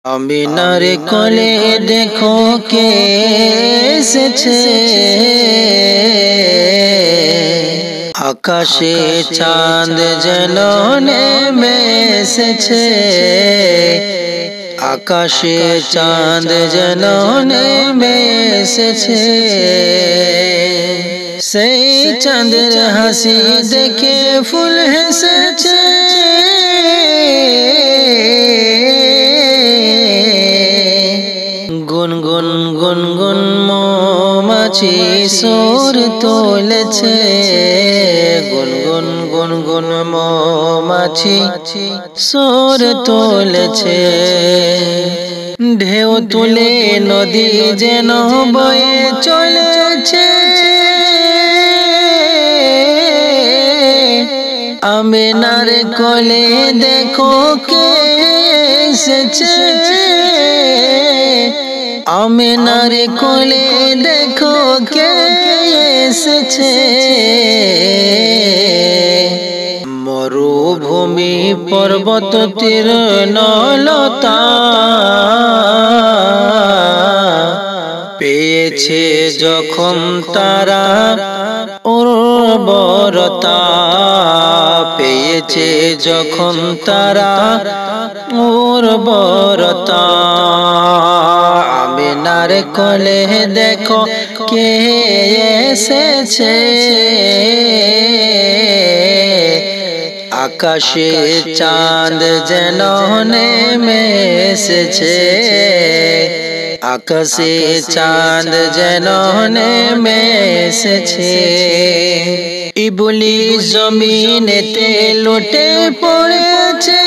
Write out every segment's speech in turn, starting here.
আমিনার কোলে দেখো কে এসেছে, আকাশে চাঁদ যেন নেমে এসেছে, আকাশে চাঁদ যেন নেমে এসেছে। সেই চাঁদের হাসি দেখে ফুল হেসেছে, গুনগুন গুনগুন মৌমাছি সুর তুলেছে, গুনগুন গুনগুন মৌমাছি সুর তুলেছে। ঢেউ তুলে নদী যেন বয়ে চলেছে, আমিনার কোলে দেখো কে এসেছে, আমিনার কোলে দেখো কে এসেছে। মরুভূমি পর্বত তৃণলতা পেয়েছে যখন তারা উর্বরতা, পেয়েছে যখন তারা উর্বরতা। আমিনার কোলে দেখো কে এসেছে, আকাশে চাঁদ যেন নেমে এসেছে, আকাশে চাঁদ যেন নেমে এসেছে। ইবলিস জমিনেতে লুটে পড়েছে,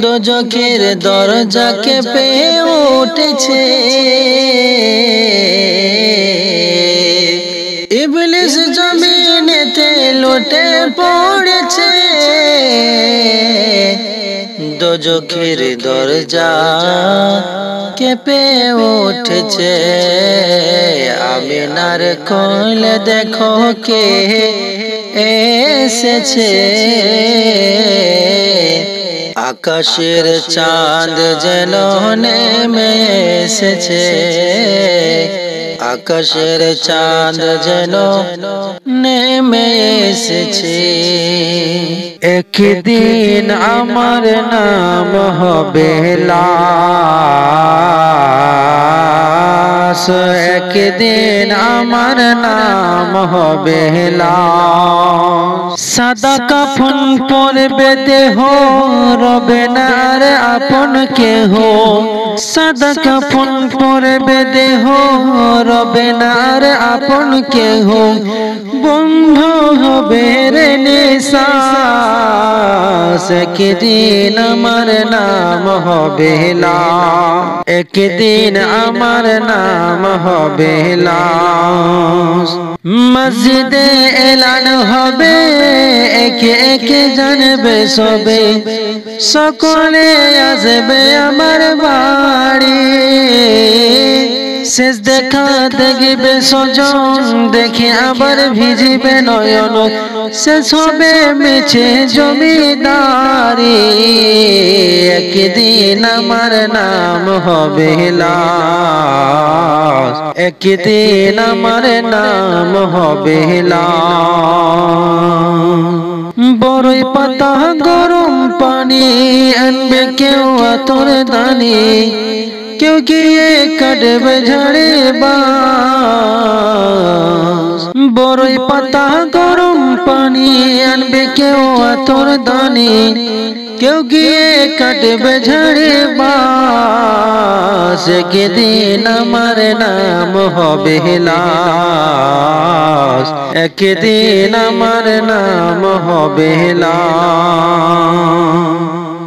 দোজখের দরজাকে পেয়ে উঠেছে। ইবলিস জমিনেতে লুটে পড়েছে, দোজখের দরজা কেঁপে উঠেছে। আমিনার কোলে দেখো কে এসেছে, আকাশের চাঁদ যেন নেমে এসেছে, আকাশের চাঁদ যেন নেমে এসেছে। একদিন আমার নাম হবে লাশ, একদিন আমার নাম হবে লাশ। সাদা কাফন পরবে দেহ, রবে না আর আপন কেহ, সাদা কাফন পরবে দেহ, রবে না আর আপন কেহ। বন্ধ হবে রে নিঃশ্বাস, একদিন আমার নাম হবে লাশ, একদিন আমার নাম হবে লাশ। মসজিদে এলান হবে, একে একে জানবে সবে, সকলে আসবে আমার বাড়ি। শেষ দেখা দেখবে সজন, দেখে আবার ভিজিবে নয়ন, শেষ হবে মিছে জমিদারি। একদিন আমার নাম হবে লাশ, একদিন আমার নাম হবে লাশ। বড়ই পাতা গরম পানি আনবে কেউ আতর দানি, কেউ গিয়ে কাটবে ঝাড়ে বাঁশ। বড়ই পাতা গরম পানি আনবে কেউ আতর দানি, কেউ গিয়ে কাটবে ঝাড়ে বাঁশ। একদিন আমার নাম হবে লাশ, একদিন আমার নাম হবে লাশ।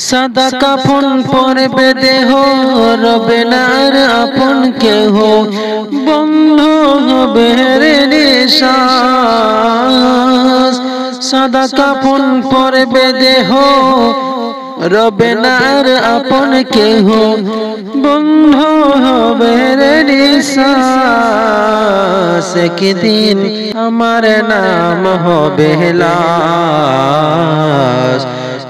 সাদা কাফন পরবে দেহ, রবে না আর আপন কেহ, বন্ধ হবে রে নিঃশ্বাস। সাদা কাফন পরবে দেহ, রবে না আর আপন কেহ, বন্ধ হবে রে নিঃশ্বাস। একদিন আমার নাম হবে লাশ,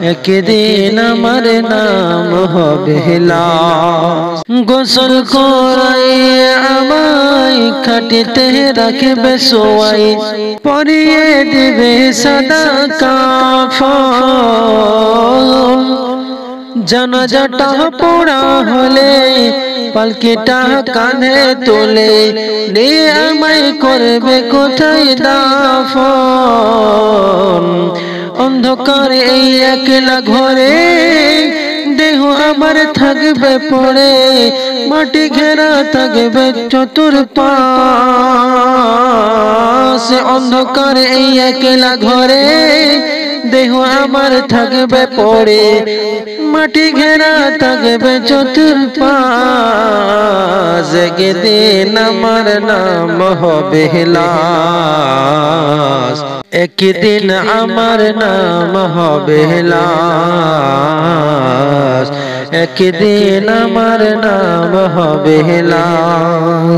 একদিন আমার নাম হবে লাশ। গোসল করাইয়ে আমায় খাটিতে রাখবে শোয়াই, পরিয়ে দিবে সাদা কাফন। জানাজাটা পড়া হলে পালকিটা কাঁধে তোলে, নিয়ে আমায় করবে কোথায় দাফন। অন্ধকার এই একলা ঘরে দেহ আমার থাকবে পড়ে, মাটি ঘেরা থাকবে চতুর্পাশ। অন্ধকার এই একলা ঘরে দেহ আমার থাকবে পড়ে, মাটি ঘেরা থাকবে চতুর্পাশ। একদিন আমার নাম হবে লাশ, একদিন আমার নাম হবে লাশ, একদিন আমার নাম হবে লাশ।